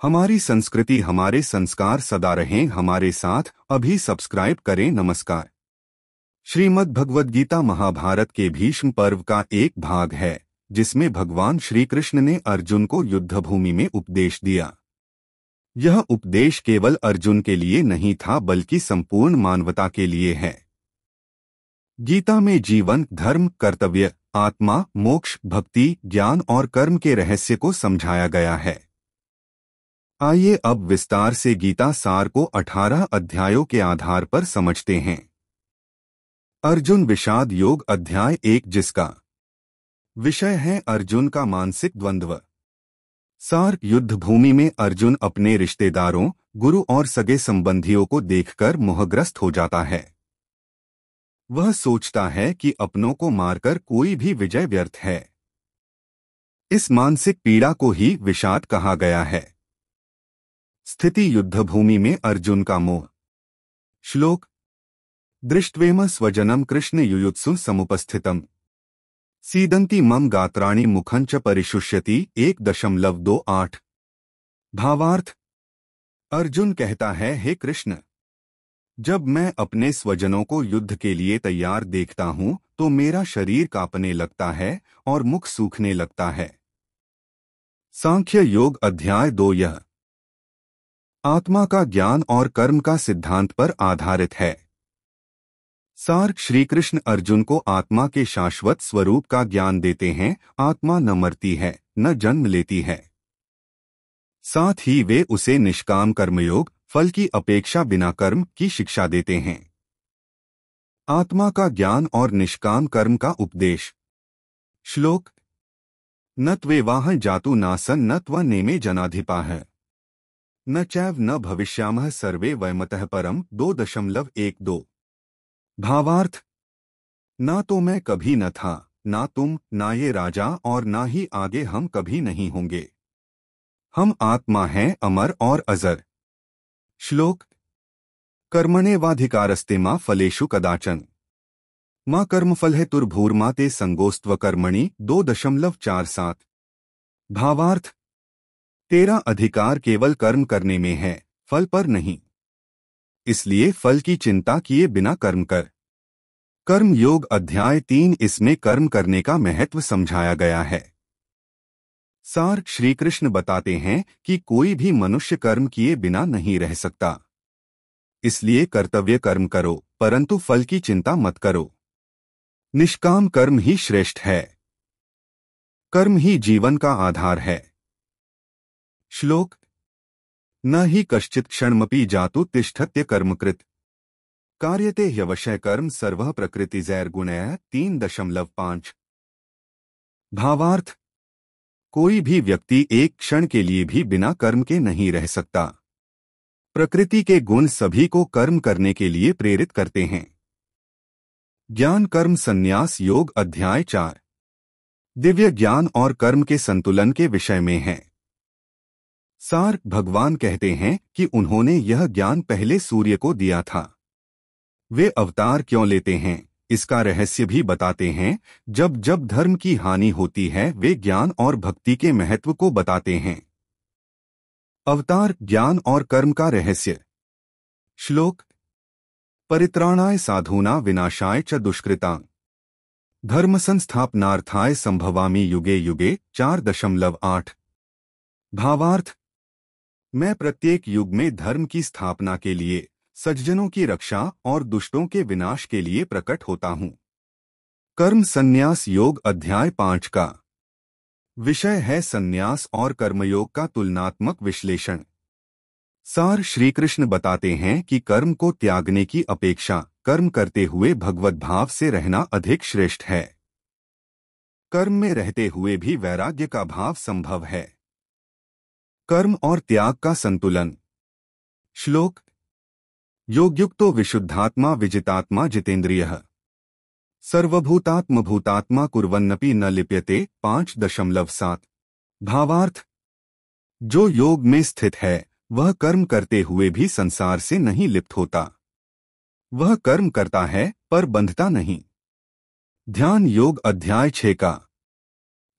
हमारी संस्कृति हमारे संस्कार सदा रहें हमारे साथ। अभी सब्सक्राइब करें। नमस्कार। श्रीमद् भगवद गीता महाभारत के भीष्म पर्व का एक भाग है, जिसमें भगवान श्री कृष्ण ने अर्जुन को युद्धभूमि में उपदेश दिया। यह उपदेश केवल अर्जुन के लिए नहीं था, बल्कि संपूर्ण मानवता के लिए है। गीता में जीवन, धर्म, कर्तव्य, आत्मा, मोक्ष, भक्ति, ज्ञान और कर्म के रहस्य को समझाया गया है। आइए अब विस्तार से गीता सार को 18 अध्यायों के आधार पर समझते हैं। अर्जुन विषाद योग अध्याय 1, जिसका विषय है अर्जुन का मानसिक द्वंद्व। सार: युद्ध भूमि में अर्जुन अपने रिश्तेदारों, गुरु और सगे संबंधियों को देखकर मोहग्रस्त हो जाता है। वह सोचता है कि अपनों को मारकर कोई भी विजय व्यर्थ है। इस मानसिक पीड़ा को ही विषाद कहा गया है। स्थिति: युद्धभूमि में अर्जुन का मोह। श्लोक: दृष्ट्वेम स्वजनम कृष्ण युयुत्सु समुपस्थितम सीदंती मम गात्राणि मुखं च परिशुष्यति 1.28। भावार्थ: अर्जुन कहता है, हे कृष्ण, जब मैं अपने स्वजनों को युद्ध के लिए तैयार देखता हूं तो मेरा शरीर कांपने लगता है और मुख सूखने लगता है। सांख्य योग अध्याय 2। यह आत्मा का ज्ञान और कर्म का सिद्धांत पर आधारित है। सार: श्री कृष्ण अर्जुन को आत्मा के शाश्वत स्वरूप का ज्ञान देते हैं। आत्मा न मरती है, न जन्म लेती है। साथ ही वे उसे निष्काम कर्मयोग, फल की अपेक्षा बिना कर्म की शिक्षा देते हैं। आत्मा का ज्ञान और निष्काम कर्म का उपदेश। श्लोक: न त्वेवाह जातु नासन न त्व नेमे जनाधिपाः न चैव न भविष्यामः सर्वे वयमतः परम 2.12। भावार्थ: ना तो मैं कभी न था, ना तुम, ना ये राजा और ना ही आगे हम कभी नहीं होंगे। हम आत्मा हैं, अमर और अजर। श्लोक: कर्मण्येवाधिकारस्ते मा फलेषु कदाचन मा कर्मफल हेतुर्भूर्मा ते संगोस्त्व कर्मणि 2.47। भावार्थ: तेरा अधिकार केवल कर्म करने में है, फल पर नहीं। इसलिए फल की चिंता किए बिना कर्म कर। कर्म योग अध्याय 3। इसमें कर्म करने का महत्व समझाया गया है। सार: श्री कृष्ण बताते हैं कि कोई भी मनुष्य कर्म किए बिना नहीं रह सकता। इसलिए कर्तव्य कर्म करो, परंतु फल की चिंता मत करो। निष्काम कर्म ही श्रेष्ठ है। कर्म ही जीवन का आधार है। श्लोक: न ही कश्चित् क्षणमपि जातु तिष्ठत्य कर्मकृत कार्यते ह्यवशः कर्म सर्वः प्रकृतिजैर्गुणैः 3.5। भावार्थ: कोई भी व्यक्ति एक क्षण के लिए भी बिना कर्म के नहीं रह सकता। प्रकृति के गुण सभी को कर्म करने के लिए प्रेरित करते हैं। ज्ञान कर्म संन्यास योग अध्याय 4 दिव्य ज्ञान और कर्म के संतुलन के विषय में है। सार: भगवान कहते हैं कि उन्होंने यह ज्ञान पहले सूर्य को दिया था। वे अवतार क्यों लेते हैं, इसका रहस्य भी बताते हैं। जब जब धर्म की हानि होती है, वे ज्ञान और भक्ति के महत्व को बताते हैं। अवतार, ज्ञान और कर्म का रहस्य। श्लोक: परित्राणाय साधूना विनाशाय च दुष्कृतां धर्म संस्थापनार्थाय संभवामि युगे युगे 4.8। भावार्थ: मैं प्रत्येक युग में धर्म की स्थापना के लिए, सज्जनों की रक्षा और दुष्टों के विनाश के लिए प्रकट होता हूँ। कर्म संन्यास योग अध्याय 5 का विषय है संन्यास और कर्मयोग का तुलनात्मक विश्लेषण। सार: श्री कृष्ण बताते हैं कि कर्म को त्यागने की अपेक्षा कर्म करते हुए भगवत भाव से रहना अधिक श्रेष्ठ है। कर्म में रहते हुए भी वैराग्य का भाव संभव है। कर्म और त्याग का संतुलन। श्लोक: योगयुक्तो विशुद्धात्मा विजितात्मा जितेन्द्रियः सर्वभूतात्मभूतात्मा कुर्वन्नपि न लिप्यते 5.7। भावार्थ: जो योग में स्थित है वह कर्म करते हुए भी संसार से नहीं लिप्त होता। वह कर्म करता है पर बंधता नहीं। ध्यान योग अध्याय 6 का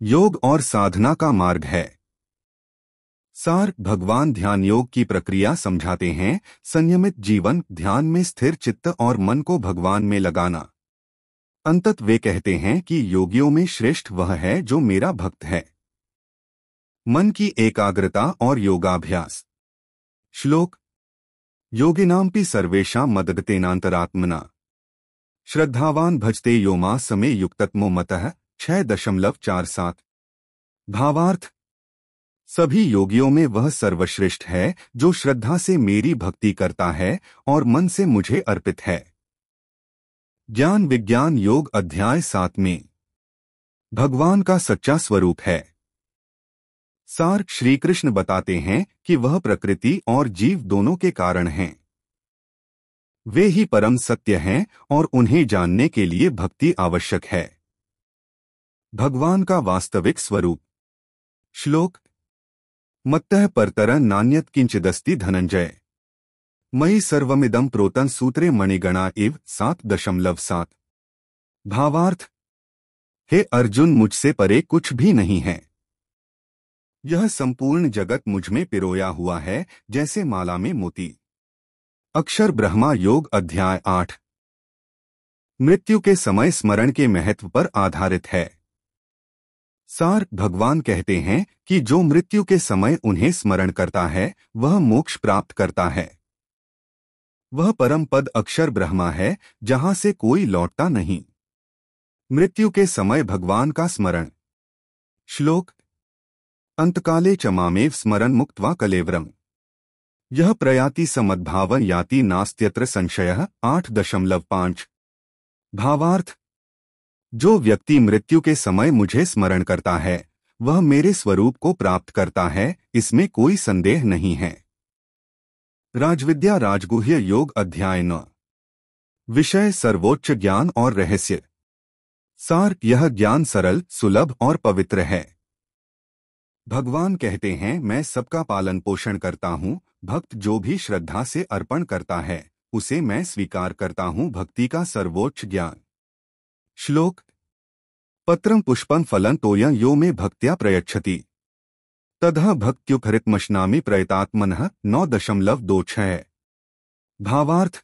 योग और साधना का मार्ग है। सार भगवान ध्यान योग की प्रक्रिया समझाते हैं। संयमित जीवन, ध्यान में स्थिर चित्त और मन को भगवान में लगाना। अंतत वे कहते हैं कि योगियों में श्रेष्ठ वह है जो मेरा भक्त है। मन की एकाग्रता और योगाभ्यास। श्लोक। योगिनांपि सर्वेषां मदगतेनांतरात्मना श्रद्धावान भजते यो मां समे युक्ततमो मतः 6.47। भावार्थ। सभी योगियों में वह सर्वश्रेष्ठ है जो श्रद्धा से मेरी भक्ति करता है और मन से मुझे अर्पित है। ज्ञान विज्ञान योग अध्याय 7 में भगवान का सच्चा स्वरूप है। सार। श्री कृष्ण बताते हैं कि वह प्रकृति और जीव दोनों के कारण हैं। वे ही परम सत्य हैं और उन्हें जानने के लिए भक्ति आवश्यक है। भगवान का वास्तविक स्वरूप। श्लोक। मत्तः परतरं नान्यत् किंचिदस्ति धनंजय मयि सर्वमिदं प्रोतं सूत्रे मणिगणा इव 7.7। भावार्थ। हे अर्जुन, मुझसे परे कुछ भी नहीं है। यह संपूर्ण जगत मुझमें पिरोया हुआ है जैसे माला में मोती। अक्षर ब्रह्मा योग अध्याय 8। मृत्यु के समय स्मरण के महत्व पर आधारित है। सार। भगवान कहते हैं कि जो मृत्यु के समय उन्हें स्मरण करता है वह मोक्ष प्राप्त करता है। वह परम पद अक्षर ब्रह्मा है जहां से कोई लौटता नहीं। मृत्यु के समय भगवान का स्मरण। श्लोक। अंतकाले च मामेव स्मरन् मुक्त्वा कलेवरम् यह प्रयाति समद्भावं याति नास्त्यत्र संशयः 8.5। भावार्थ। जो व्यक्ति मृत्यु के समय मुझे स्मरण करता है वह मेरे स्वरूप को प्राप्त करता है, इसमें कोई संदेह नहीं है। राजविद्या राजगुह्य योग अध्याय 9। विषय सर्वोच्च ज्ञान और रहस्य। सार। यह ज्ञान सरल, सुलभ और पवित्र है। भगवान कहते हैं, मैं सबका पालन पोषण करता हूँ। भक्त जो भी श्रद्धा से अर्पण करता है उसे मैं स्वीकार करता हूँ। भक्ति का सर्वोच्च ज्ञान। श्लोक। पत्रं पुष्पं फलं तोयं यो मे भक्त्या प्रयच्छति तदह भक्त्युपहृतमश्नामि प्रयतात्मनः 9.26। भावार्थ।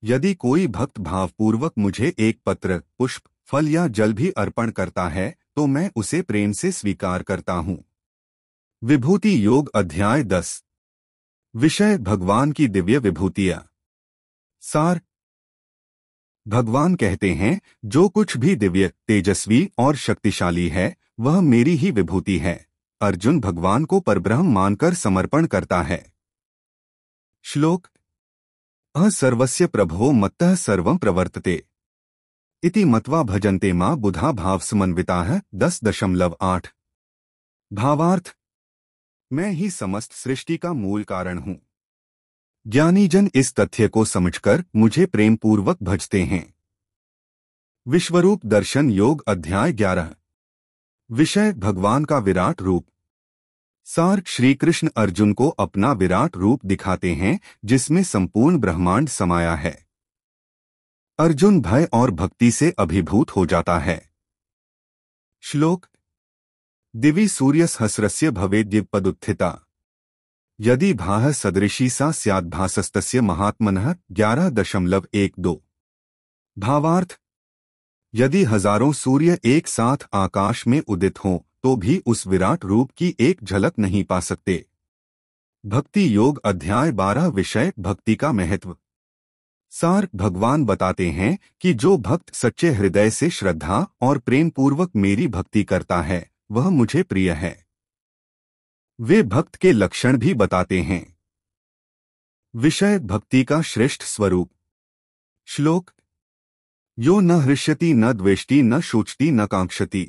यदि कोई भक्त भावपूर्वक मुझे एक पत्र, पुष्प, फल या जल भी अर्पण करता है तो मैं उसे प्रेम से स्वीकार करता हूँ। विभूति योग अध्याय 10। विषय भगवान की दिव्य विभूतियाँ। सार। भगवान कहते हैं, जो कुछ भी दिव्य, तेजस्वी और शक्तिशाली है वह मेरी ही विभूति है। अर्जुन भगवान को परब्रह्म मानकर समर्पण करता है। श्लोक। सर्वस्य प्रभो मत्तः सर्वं प्रवर्तते इति मत्वा भजन्ते मां बुधा भावसमन्विताः 10.8। भावार्थ। मैं ही समस्त सृष्टि का मूल कारण हूँ। ज्ञानी जन इस तथ्य को समझकर मुझे प्रेम पूर्वक भजते हैं। विश्वरूप दर्शन योग अध्याय 11। विषय भगवान का विराट रूप। सार। श्री कृष्ण अर्जुन को अपना विराट रूप दिखाते हैं जिसमें संपूर्ण ब्रह्मांड समाया है। अर्जुन भय और भक्ति से अभिभूत हो जाता है। श्लोक। दिवि सूर्यसहस्रस्य भवेद्दिव्यपदुत्थिता यदि भाः सदृशी सा स्याद्भासस्तस्य महात्मनः 11.12। भावार्थ। यदि हजारों सूर्य एक साथ आकाश में उदित हों तो भी उस विराट रूप की एक झलक नहीं पा सकते। भक्ति योग अध्याय 12। विषय भक्ति का महत्व। सार। भगवान बताते हैं कि जो भक्त सच्चे हृदय से श्रद्धा और प्रेम पूर्वक मेरी भक्ति करता है वह मुझे प्रिय है। वे भक्त के लक्षण भी बताते हैं। विषय भक्ति का श्रेष्ठ स्वरूप। श्लोक। यो न हृष्यति न द्वेष्टि न शोचति न कांक्षति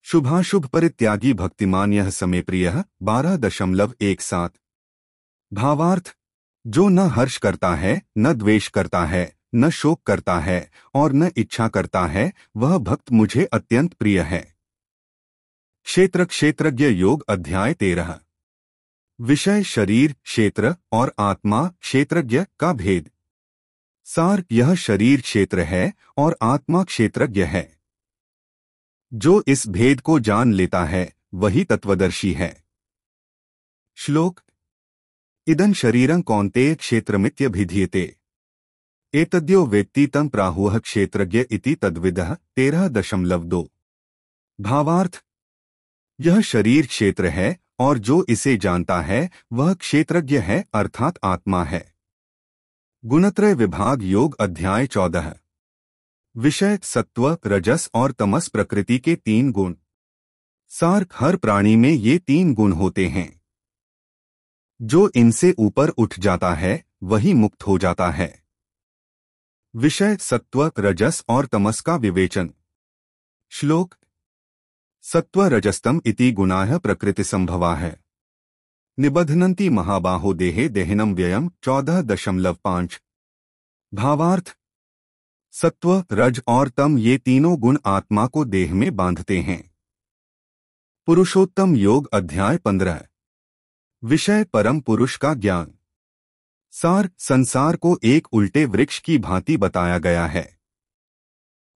शुभाशुभ परित्यागी भक्तिमान यह समे प्रियः 12.17। भावार्थ। जो न हर्ष करता है, न द्वेष करता है, न शोक करता है और न इच्छा करता है वह भक्त मुझे अत्यंत प्रिय है। क्षेत्र क्षेत्रज्ञ योग अध्याय 13। विषय शरीर, क्षेत्र और आत्मा क्षेत्रज्ञ का भेद। सार। यह शरीर क्षेत्र है और आत्मा क्षेत्रज्ञ है। जो इस भेद को जान लेता है वही तत्वदर्शी है। श्लोक। इदं शरीरं कौन्तेय क्षेत्रमित्यभिधीयते। एतद्यो वेत्ति तं प्राहुः क्षेत्रज्ञ इति तद्विदः 13.2। भावार्थ। यह शरीर क्षेत्र है और जो इसे जानता है वह क्षेत्रज्ञ है अर्थात आत्मा है। गुणत्रय विभाग योग अध्याय 14। विषय सत्व रजस और तमस प्रकृति के 3 गुण। सार हर प्राणी में ये 3 गुण होते हैं। जो इनसे ऊपर उठ जाता है वही मुक्त हो जाता है। विषय सत्व रजस और तमस का विवेचन। श्लोक। सत्व रजस्तम इति गुणाः प्रकृति संभवा है। निबध्नन्ति महाबाहो देहे देहिनम व्ययम 14.5। भावार्थ। सत्व रज और तम ये तीनों गुण आत्मा को देह में बांधते हैं। पुरुषोत्तम योग अध्याय 15। विषय परम पुरुष का ज्ञान। सार संसार को एक उल्टे वृक्ष की भांति बताया गया है।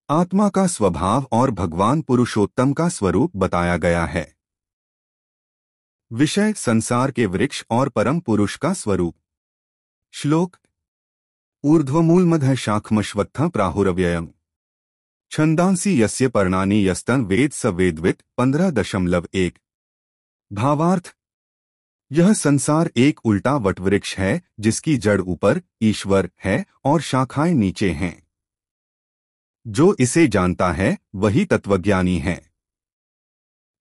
आत्मा का स्वभाव और भगवान पुरुषोत्तम का स्वरूप बताया गया है। विषय संसार के वृक्ष और परम पुरुष का स्वरूप। श्लोक। ऊर्ध्वमूलमधः शाखमश्वत्थः प्राहुरव्ययम्। छन्दांसि यस्य पर्णानि यस्तन वेद स वेदवित् 15.1। भावार्थ। यह संसार एक उल्टा वटवृक्ष है जिसकी जड़ ऊपर ईश्वर है और शाखाएं नीचे हैं। जो इसे जानता है वही तत्वज्ञानी है।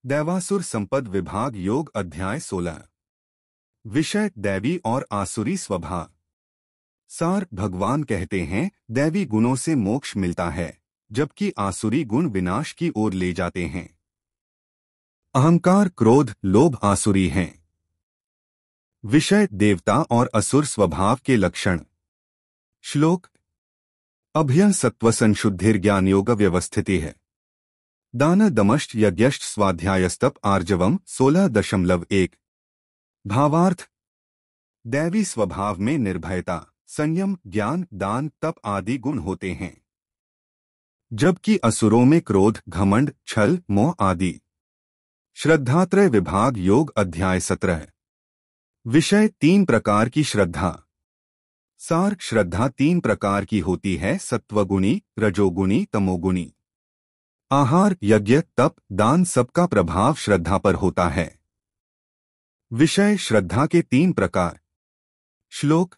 दैवासुर संपद विभाग योग अध्याय 16। विषय दैवी और आसुरी स्वभाव। सार भगवान कहते हैं दैवी गुणों से मोक्ष मिलता है जबकि आसुरी गुण विनाश की ओर ले जाते हैं। अहंकार क्रोध लोभ आसुरी हैं। विषय देवता और असुर स्वभाव के लक्षण। श्लोक। अभ्य सत्व संशुद्धिर्ज्ञान योग व्यवस्थिति है। दान दमश्च यज्ञश्च स्वाध्यायस्तप आर्जवम 16.1। भावार्थ। दैवी स्वभाव में निर्भयता संयम ज्ञान दान तप आदि गुण होते हैं जबकि असुरों में क्रोध घमंड छल मोह आदि। श्रद्धात्रय विभाग योग अध्याय 17। विषय 3 प्रकार की श्रद्धा। सार श्रद्धा 3 प्रकार की होती है सत्वगुणी रजोगुणी तमोगुणी। आहार यज्ञ तप दान सबका प्रभाव श्रद्धा पर होता है। विषय श्रद्धा के 3 प्रकार। श्लोक।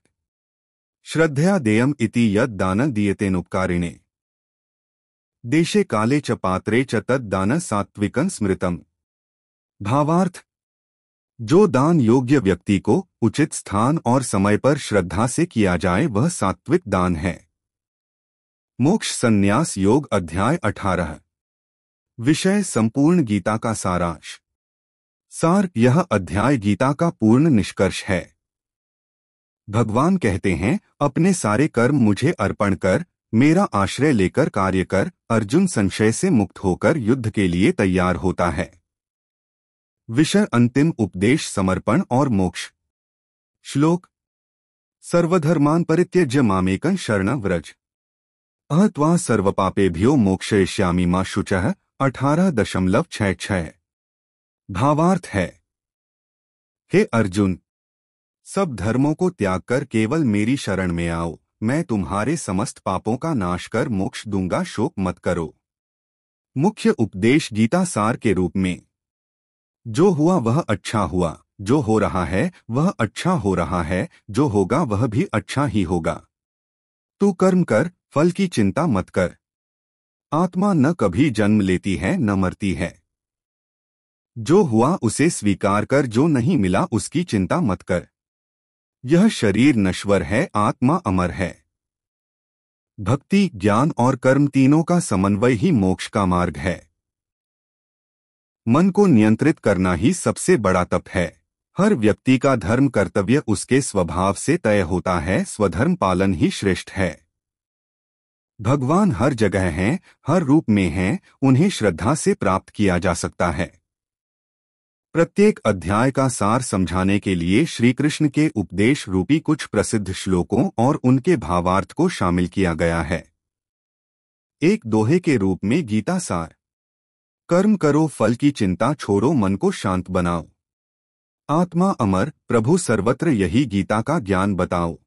श्रद्धया देयम इति यद दान दीयतेनुपकारिणे। देशे काले च पात्रे च तद दान सात्विकं स्मृतम। भावार्थ। जो दान योग्य व्यक्ति को उचित स्थान और समय पर श्रद्धा से किया जाए वह सात्विक दान है। मोक्ष संन्यास योग अध्याय 18। विषय संपूर्ण गीता का सारांश। सार यह अध्याय गीता का पूर्ण निष्कर्ष है। भगवान कहते हैं अपने सारे कर्म मुझे अर्पण कर मेरा आश्रय लेकर कार्य कर। अर्जुन संशय से मुक्त होकर युद्ध के लिए तैयार होता है। विषय अंतिम उपदेश समर्पण और मोक्ष। श्लोक। सर्वधर्मान् परित्यज्य मामेकं शरणं व्रज। अहं त्वा सर्वपापेभ्यो मोक्षयिष्यामि मा शुचः 18.66। भावार्थ है। हे अर्जुन सब धर्मों को त्याग कर केवल मेरी शरण में आओ मैं तुम्हारे समस्त पापों का नाश कर मोक्ष दूंगा शोक मत करो। मुख्य उपदेश गीता सार के रूप में। जो हुआ वह अच्छा हुआ जो हो रहा है वह अच्छा हो रहा है जो होगा वह भी अच्छा ही होगा। तू कर्म कर फल की चिंता मत कर। आत्मा न कभी जन्म लेती है न मरती है। जो हुआ उसे स्वीकार कर जो नहीं मिला उसकी चिंता मत कर। यह शरीर नश्वर है आत्मा अमर है। भक्ति ज्ञान और कर्म तीनों का समन्वय ही मोक्ष का मार्ग है। मन को नियंत्रित करना ही सबसे बड़ा तप है। हर व्यक्ति का धर्म कर्तव्य उसके स्वभाव से तय होता है स्वधर्म पालन ही श्रेष्ठ है। भगवान हर जगह हैं हर रूप में हैं उन्हें श्रद्धा से प्राप्त किया जा सकता है। प्रत्येक अध्याय का सार समझाने के लिए श्री कृष्ण के उपदेश रूपी कुछ प्रसिद्ध श्लोकों और उनके भावार्थ को शामिल किया गया है। एक दोहे के रूप में गीता सार। कर्म करो फल की चिंता छोड़ो मन को शांत बनाओ। आत्मा अमर, प्रभु सर्वत्र, यही गीता का ज्ञान बताओ।